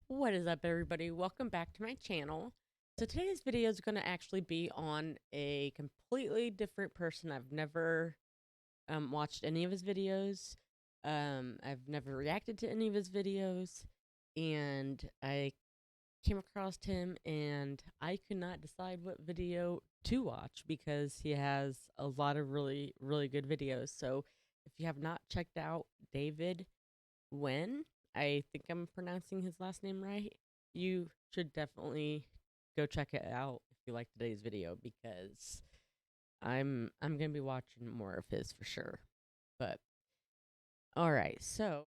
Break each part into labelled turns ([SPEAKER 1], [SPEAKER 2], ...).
[SPEAKER 1] What is up, everybody? Welcome back to my channel. So today's video is going to actually be on a completely different person. I've never watched any of his videos. I've never reacted to any of his videos, and I came across him, and I could not decide what video to watch because he has a lot of really, really good videos. So if you have not checked out David Wen, I think I'm pronouncing his last name right, you should definitely go check it out if you like today's video because I'm gonna be watching more of his for sure. But all right, so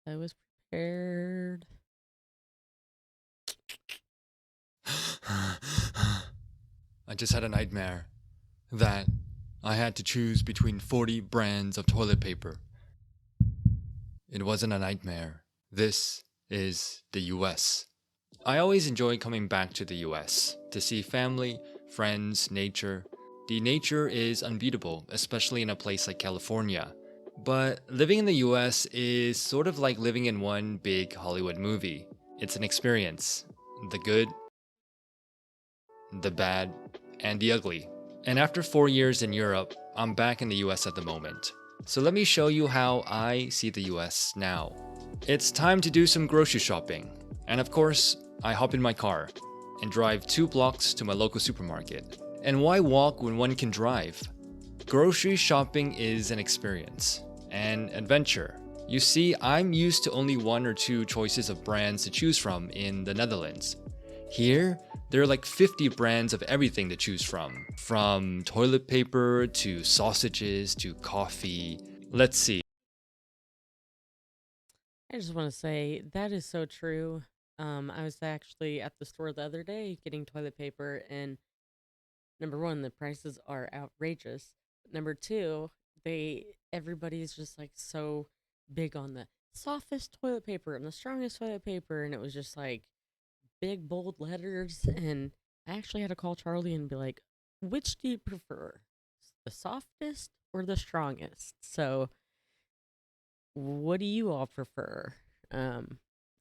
[SPEAKER 1] I was prepared.
[SPEAKER 2] I just had a nightmare that I had to choose between 40 brands of toilet paper. It wasn't a nightmare. This is the US. I always enjoy coming back to the US to see family, friends, nature. The nature is unbeatable, especially in a place like California. But living in the US is sort of like living in one big Hollywood movie. It's an experience. The good, the bad, and the ugly. And after 4 years in Europe, I'm back in the US at the moment. So let me show you how I see the US now. It's time to do some grocery shopping. And of course, I hop in my car and drive 2 blocks to my local supermarket. And why walk when one can drive? Grocery shopping is an experience, an adventure. You see, I'm used to only 1 or 2 choices of brands to choose from in the Netherlands. Here, there are like 50 brands of everything to choose from toilet paper to sausages to coffee. Let's see.
[SPEAKER 1] I just want to say that is so true. I was actually at the store the other day getting toilet paper, and number one, the prices are outrageous. Number two, everybody's just like so big on the softest toilet paper and the strongest toilet paper, and it was just like big bold letters. And I actually had to call Charlie and be like, which do you prefer? The softest or the strongest? So what do you all prefer? Out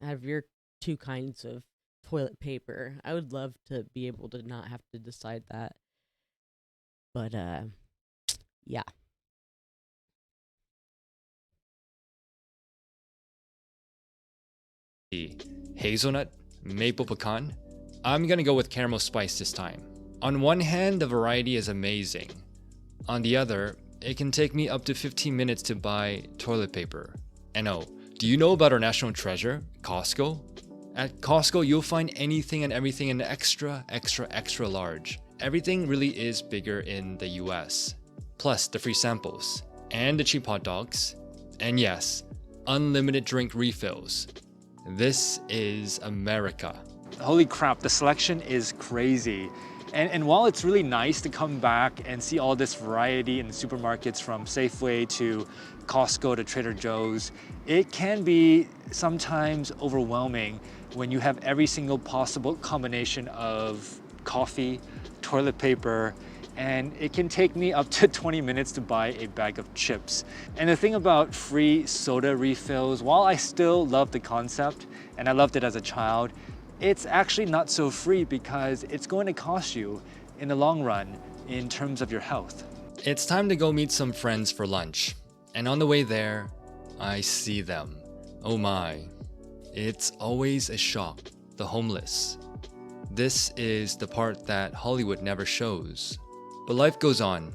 [SPEAKER 1] of your two kinds of toilet paper. I would love to be able to not have to decide that. But yeah.
[SPEAKER 2] Hazelnut, maple pecan. I'm gonna go with caramel spice this time. On one hand, the variety is amazing. On the other, it can take me up to 15 minutes to buy toilet paper. And oh, do you know about our national treasure, Costco? At Costco, you'll find anything and everything in extra, extra, extra large. Everything really is bigger in the US. Plus the free samples, and the cheap hot dogs, and yes, unlimited drink refills. This is America.
[SPEAKER 3] Holy crap, the selection is crazy. And while it's really nice to come back and see all this variety in the supermarkets from Safeway to Costco to Trader Joe's, it can be sometimes overwhelming when you have every single possible combination of coffee, toilet paper, and it can take me up to 20 minutes to buy a bag of chips. And the thing about free soda refills, while I still love the concept, and I loved it as a child, it's actually not so free because it's going to cost you in the long run in terms of your health.
[SPEAKER 2] It's time to go meet some friends for lunch. And on the way there, I see them. Oh my. It's always a shock. The homeless. This is the part that Hollywood never shows. But life goes on.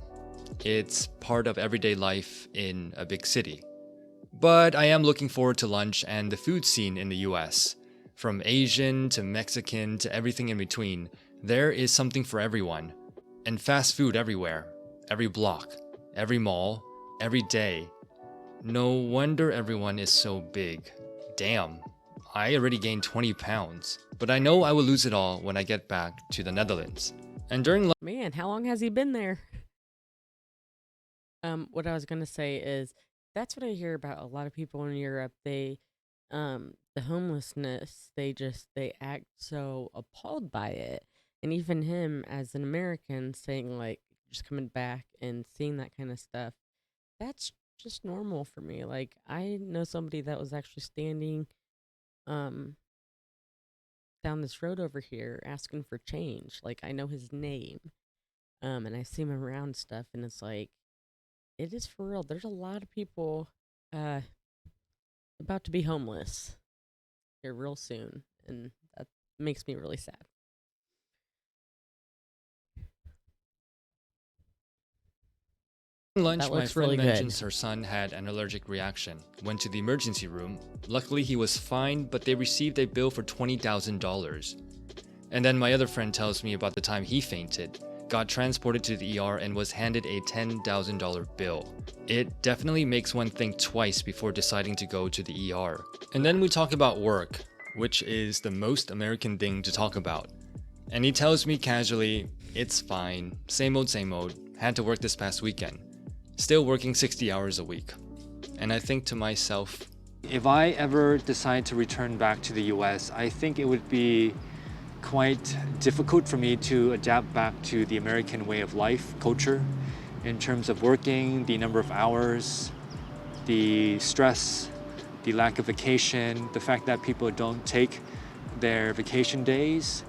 [SPEAKER 2] It's part of everyday life in a big city. But I am looking forward to lunch and the food scene in the US. From Asian to Mexican to everything in between, there is something for everyone. And fast food everywhere, every block, every mall, every day. No wonder everyone is so big. Damn, I already gained 20 pounds, but I know I will lose it all when I get back to the Netherlands. And during
[SPEAKER 1] Man, how long has he been there? What I was gonna say is that's what I hear about a lot of people in Europe. The homelessness, they act so appalled by it. And even him as an American saying like just coming back and seeing that kind of stuff, that's just normal for me. Like I know somebody that was actually standing um down this road over here asking for change. Like I know his name. And I see him around stuff and it's like it is for real. There's a lot of people uh about to be homeless here real soon, and that makes me really sad.
[SPEAKER 2] lunch,
[SPEAKER 1] That
[SPEAKER 2] my
[SPEAKER 1] looks
[SPEAKER 2] friend
[SPEAKER 1] really good.
[SPEAKER 2] mentions her son had an allergic reaction. Went to the emergency room. Luckily, he was fine, but they received a bill for $20,000. And then my other friend tells me about the time he fainted, got transported to the ER, and was handed a $10,000 bill. It definitely makes one think twice before deciding to go to the ER. And then we talk about work, which is the most American thing to talk about. And he tells me casually, it's fine, same old, had to work this past weekend. Still working 60 hours a week. And I think to myself,
[SPEAKER 3] If I ever decide to return back to the US, I think it would be quite difficult for me to adapt back to the American way of life, culture, in terms of working, the number of hours, the stress, the lack of vacation, the fact that people don't take their vacation days.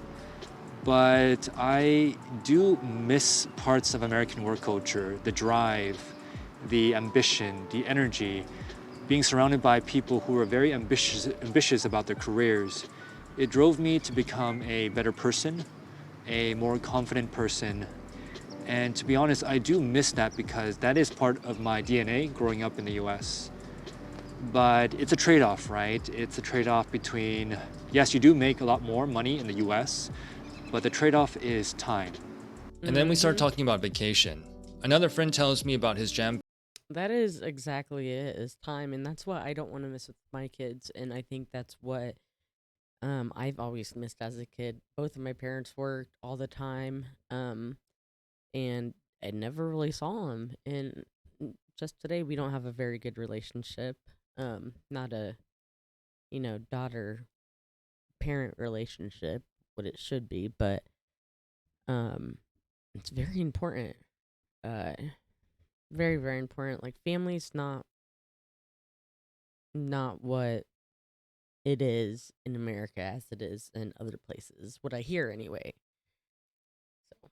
[SPEAKER 3] But I do miss parts of American work culture, the drive, the ambition, the energy, being surrounded by people who are very ambitious about their careers. It drove me to become a better person, a more confident person. And to be honest, I do miss that because that is part of my DNA growing up in the US. But it's a trade-off, right? It's a trade-off between, yes, you do make a lot more money in the US, but the trade-off is time.
[SPEAKER 2] and then we start talking about vacation. Another friend tells me about his jam
[SPEAKER 1] That is exactly it, is time, and that's what I don't want to miss with my kids, and I think that's what I've always missed as a kid. Both of my parents worked all the time, and I never really saw them. And just today, we don't have a very good relationship. Not a daughter parent relationship, what it should be, but um, it's very important. Uh, very very important. Like family's not what it is in America as it is in other places. What I hear anyway. So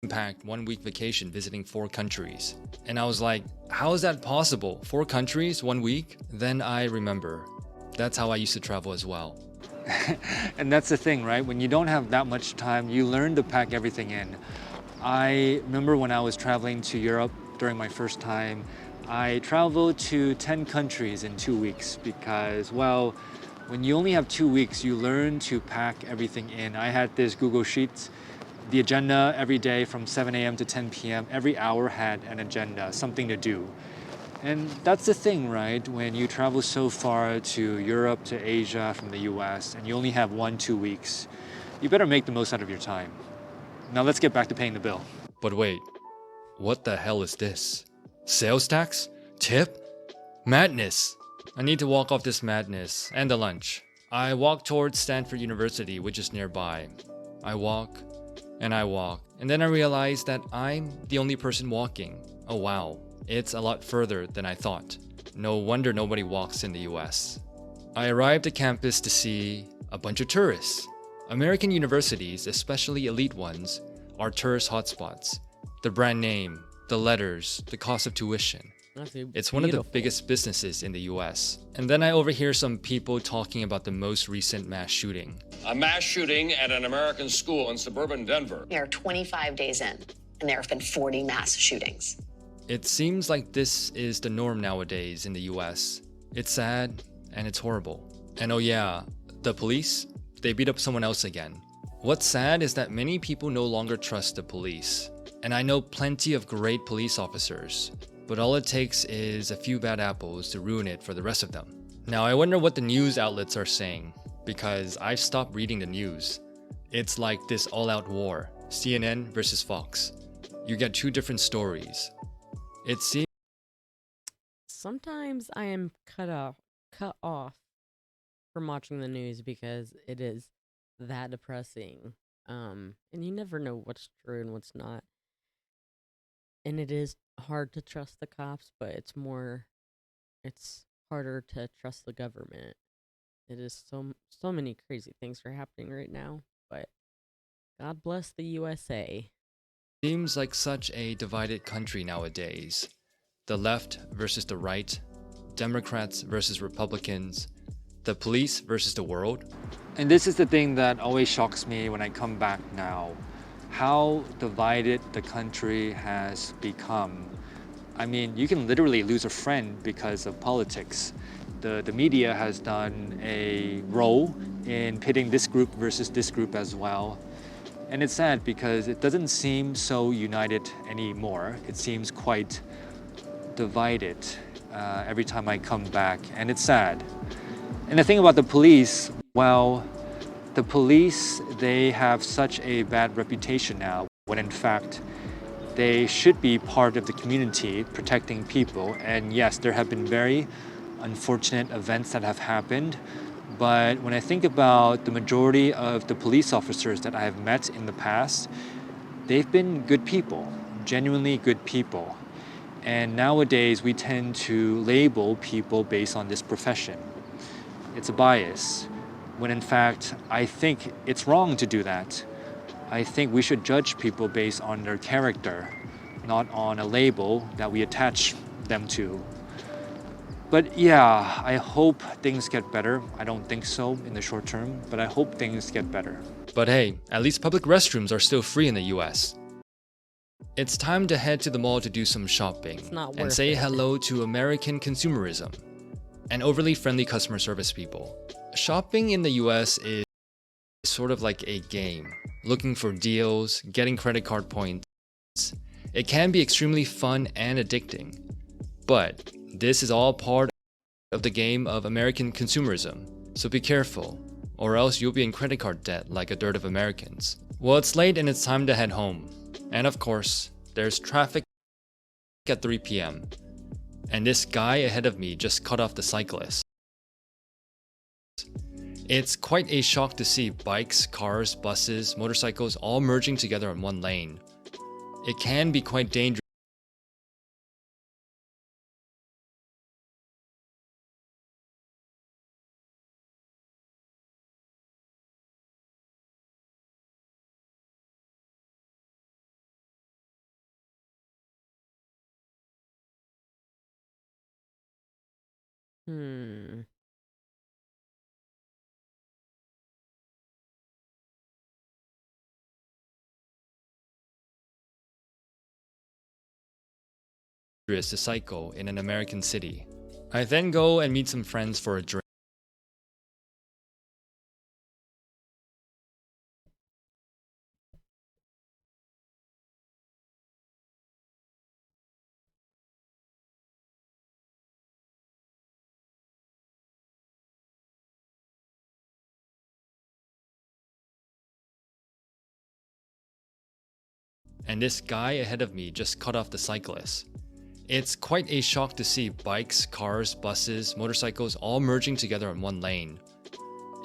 [SPEAKER 2] packed 1 week vacation visiting 4 countries. And I was like, how is that possible? 4 countries, 1 week? Then I remember. That's how I used to travel as well.
[SPEAKER 3] And that's the thing, right? When you don't have that much time, you learn to pack everything in. I remember when I was traveling to Europe during my first time, I traveled to 10 countries in 2 weeks because, well, when you only have 2 weeks, you learn to pack everything in. I had this Google Sheets, the agenda every day from 7 a.m. to 10 p.m. Every hour had an agenda, something to do. And that's the thing, right? When you travel so far to Europe, to Asia from the US, and you only have 1-2 weeks, you better make the most out of your time. Now let's get back to paying the bill.
[SPEAKER 2] But wait, what the hell is this? Sales tax? Tip? Madness! I need to walk off this madness and the lunch. I walk towards Stanford University, which is nearby. I walk, and then I realize that I'm the only person walking. Oh wow, it's a lot further than I thought. No wonder nobody walks in the US. I arrived at campus to see a bunch of tourists. American universities, especially elite ones, are tourist hotspots. The brand name, the letters, the cost of tuition. It's one of the biggest businesses in the US. And then I overhear some people talking about the most recent mass shooting.
[SPEAKER 4] A mass shooting at an American school in suburban Denver.
[SPEAKER 5] We are 25 days in, and there have been 40 mass shootings.
[SPEAKER 2] It seems like this is the norm nowadays in the US. It's sad and it's horrible. And oh yeah, the police, they beat up someone else again. What's sad is that many people no longer trust the police. And I know plenty of great police officers. but all it takes is a few bad apples to ruin it for the rest of them. Now I wonder what the news outlets are saying, because I've stopped reading the news. It's like this all-out war, CNN versus Fox. You get two different stories. It seems
[SPEAKER 1] Sometimes I am cut off from watching the news because it is that depressing. And you never know what's true and what's not. And it is hard to trust the cops, but it's harder to trust the government. It is so many crazy things are happening right now, but God bless the USA.
[SPEAKER 2] seems like such a divided country nowadays. The left versus the right, Democrats versus Republicans, the police versus the world.
[SPEAKER 3] And this is the thing that always shocks me when I come back now. How divided the country has become. I mean, you can literally lose a friend because of politics. The media has done a role in pitting this group versus this group as well. And it's sad because it doesn't seem so united anymore. It seems quite divided every time I come back, and it's sad. And the thing about the police, well, the police, they have such a bad reputation now, when in fact, they should be part of the community, protecting people. And yes, there have been very unfortunate events that have happened, but when I think about the majority of the police officers that I have met in the past, they've been good people, genuinely good people. And nowadays, we tend to label people based on this profession. It's a bias, when in fact, I think it's wrong to do that. I think we should judge people based on their character, not on a label that we attach them to. But yeah, I hope things get better. I don't think so in the short term, but I hope things get better.
[SPEAKER 2] But hey, at least public restrooms are still free in the US. It's time to head to the mall to do some shopping
[SPEAKER 1] not
[SPEAKER 2] and
[SPEAKER 1] worth
[SPEAKER 2] say
[SPEAKER 1] it.
[SPEAKER 2] hello to American consumerism and overly friendly customer service people. Shopping in the US is sort of like a game, looking for deals, getting credit card points. It can be extremely fun and addicting, but this is all part of the game of American consumerism, so be careful, or else you'll be in credit card debt like a dearth of Americans. Well, it's late and it's time to head home. And of course, there's traffic at 3 p.m. And this guy ahead of me just cut off the cyclist. It's quite a shock to see bikes, cars, buses, motorcycles all merging together in one lane. It can be quite dangerous.
[SPEAKER 1] Hmm.
[SPEAKER 2] To cycle in an American city. I then go and meet some friends for a drink. And this guy ahead of me just cut off the cyclist. It's quite a shock to see bikes, cars, buses, motorcycles all merging together in one lane.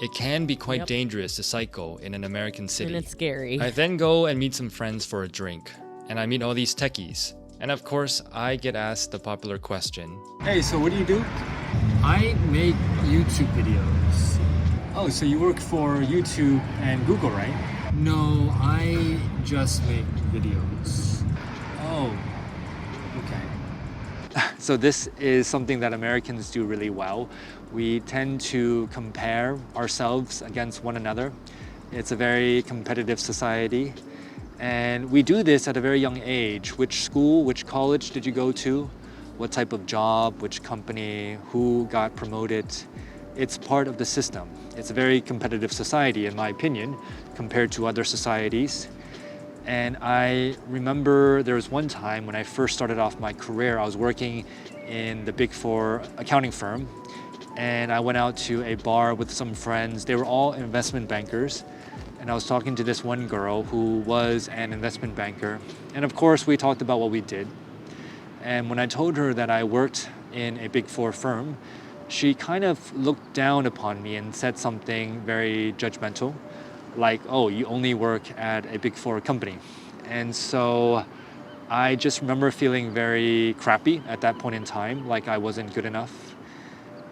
[SPEAKER 2] It can be quite
[SPEAKER 1] Yep.
[SPEAKER 2] dangerous to cycle in an American city.
[SPEAKER 1] And it's scary.
[SPEAKER 2] I then go and meet some friends for a drink, and I meet all these techies. And of course, I get asked the popular question.
[SPEAKER 3] Hey, so what do you do? I make YouTube videos. Oh, so you work for YouTube and Google, right? No, I just make videos. Oh, okay. So this is something that Americans do really well. We tend to compare ourselves against one another. It's a very competitive society. And we do this at a very young age. Which school, which college did you go to? What type of job, which company, who got promoted? It's part of the system. It's a very competitive society, in my opinion, compared to other societies. And I remember there was one time when I first started off my career, I was working in the Big Four accounting firm. And I went out to a bar with some friends. They were all investment bankers. And I was talking to this one girl who was an investment banker. And of course, we talked about what we did. And when I told her that I worked in a Big Four firm, she kind of looked down upon me and said something very judgmental, like, oh, you only work at a Big Four company. And so I just remember feeling very crappy at that point in time, like I wasn't good enough.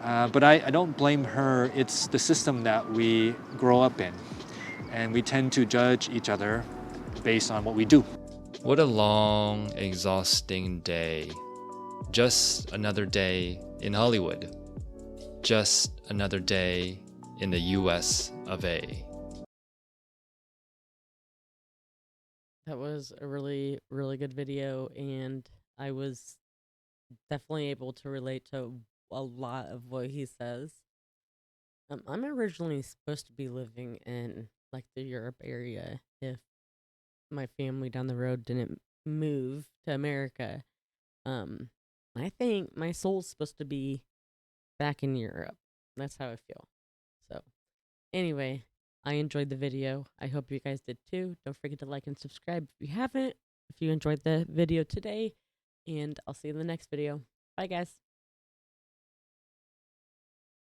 [SPEAKER 3] But I don't blame her. It's the system that we grow up in. And we tend to judge each other based on what we do.
[SPEAKER 2] What a long, exhausting day. Just another day in Hollywood. Just another day in the US of A.
[SPEAKER 1] That was a really, really good video, and I was definitely able to relate to a lot of what he says. I'm originally supposed to be living in like the Europe area if my family down the road didn't move to America. Um, I think my soul's supposed to be back in Europe. That's how I feel. So, anyway, I enjoyed the video. I hope you guys did too. Don't forget to like and subscribe if you haven't, if you enjoyed the video today, and I'll see you in the next video. Bye, guys.